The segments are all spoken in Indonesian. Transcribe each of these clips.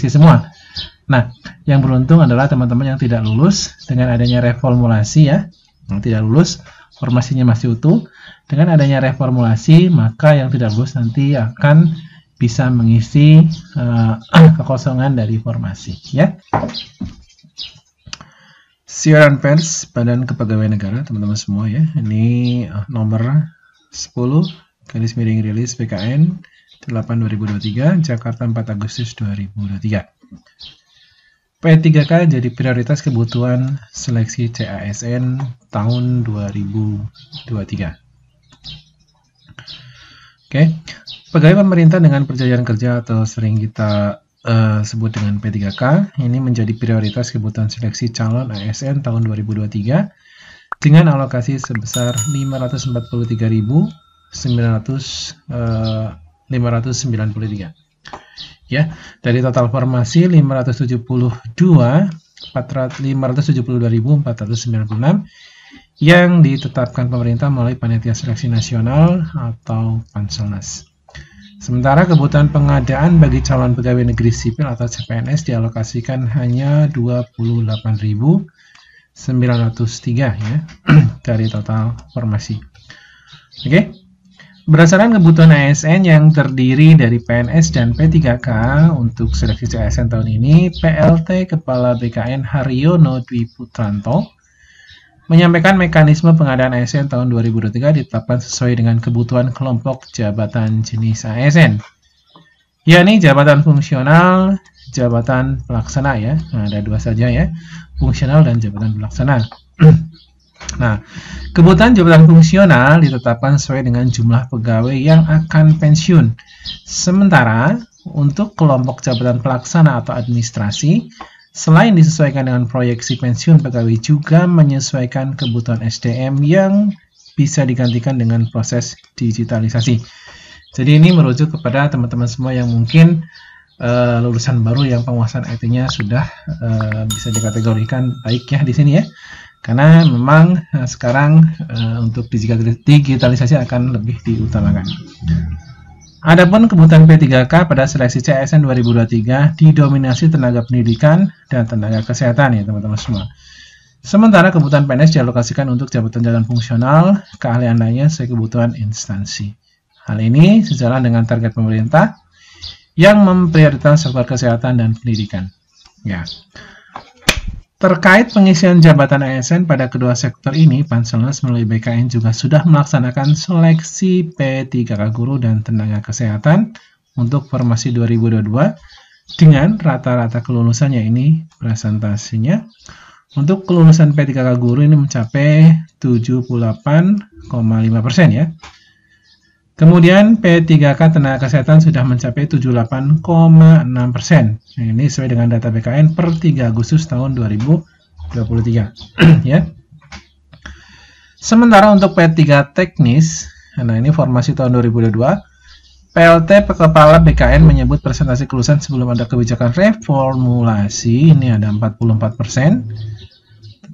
terisi semua. Nah, yang beruntung adalah teman-teman yang tidak lulus dengan adanya reformulasi ya, yang tidak lulus formasinya masih utuh. Dengan adanya reformulasi, maka yang tidak lulus nanti akan bisa mengisi kekosongan dari formasi ya. Siaran pers Badan Kepegawaian Negara teman-teman semua ya. Ini nomor 10 garis miring rilis BKN 8/2023 Jakarta 4 Agustus 2023. P3K jadi prioritas kebutuhan seleksi CASN tahun 2023. Oke, pegawai pemerintah dengan perjanjian kerja atau sering kita sebut dengan P3K ini menjadi prioritas kebutuhan seleksi calon ASN tahun 2023 dengan alokasi sebesar 544.993 ya. Dari total formasi 572.496 yang ditetapkan pemerintah melalui Panitia Seleksi Nasional atau Panselnas. Sementara kebutuhan pengadaan bagi calon pegawai negeri sipil atau CPNS dialokasikan hanya 28.903 ya dari total formasi. Oke. Berdasarkan kebutuhan ASN yang terdiri dari PNS dan P3K untuk seleksi CASN tahun ini, PLT Kepala BKN Haryono Dwi Putranto menyampaikan mekanisme pengadaan ASN tahun 2023 ditetapkan sesuai dengan kebutuhan kelompok jabatan jenis ASN, yakni jabatan fungsional, jabatan pelaksana ya. Nah, ada dua saja ya, fungsional dan jabatan pelaksana. Nah, kebutuhan jabatan fungsional ditetapkan sesuai dengan jumlah pegawai yang akan pensiun. Sementara untuk kelompok jabatan pelaksana atau administrasi, selain disesuaikan dengan proyeksi pensiun pegawai juga menyesuaikan kebutuhan SDM yang bisa digantikan dengan proses digitalisasi. Jadi ini merujuk kepada teman-teman semua yang mungkin lulusan baru yang penguasaan IT-nya sudah bisa dikategorikan baik ya di sini ya. Karena memang sekarang untuk digitalisasi akan lebih diutamakan. Adapun kebutuhan P3K pada seleksi CASN 2023 didominasi tenaga pendidikan dan tenaga kesehatan ya teman-teman semua. Sementara kebutuhan PNS dialokasikan untuk jabatan-jabatan fungsional, keahlian lainnya sesuai kebutuhan instansi. Hal ini sejalan dengan target pemerintah yang memprioritaskan sektor kesehatan dan pendidikan. Ya. Terkait pengisian jabatan ASN pada kedua sektor ini, Panselnas melalui BKN juga sudah melaksanakan seleksi P3K guru dan tenaga kesehatan untuk formasi 2022 dengan rata-rata kelulusannya ini presentasinya. Untuk kelulusan P3K guru ini mencapai 78,5% ya. Kemudian P3K tenaga kesehatan sudah mencapai 78,6%. Nah, ini sesuai dengan data BKN per 3 Agustus tahun 2023 ya. Sementara untuk P3 teknis, nah ini formasi tahun 2022, PLT Kepala BKN menyebut presentasi kelulusan sebelum ada kebijakan reformulasi ini ada 44%.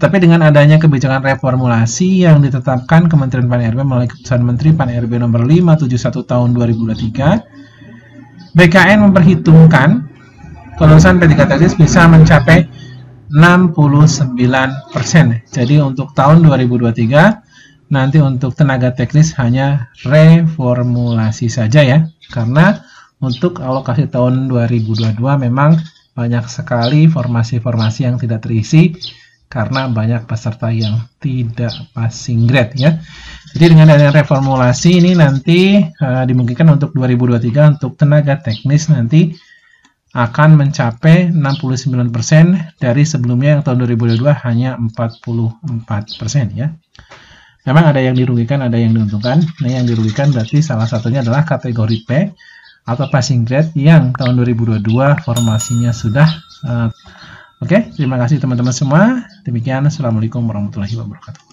Tapi dengan adanya kebijakan reformulasi yang ditetapkan Kementerian Pan-RB melalui Keputusan Menteri Pan-RB nomor 571 tahun 2023, BKN memperhitungkan kelulusan P3 teknis bisa mencapai 69%. Jadi untuk tahun 2023 nanti untuk tenaga teknis hanya reformulasi saja ya. Karena untuk alokasi tahun 2022 memang banyak sekali formasi-formasi yang tidak terisi karena banyak peserta yang tidak passing grade ya. Jadi dengan adanya reformulasi ini nanti dimungkinkan untuk 2023 untuk tenaga teknis nanti akan mencapai 69% dari sebelumnya yang tahun 2022 hanya 44% ya. Memang ada yang dirugikan, ada yang diuntungkan. Nah, yang dirugikan berarti salah satunya adalah kategori P atau passing grade yang tahun 2022 formasinya sudah Oke, terima kasih teman-teman semua. Demikian, Assalamualaikum warahmatullahi wabarakatuh.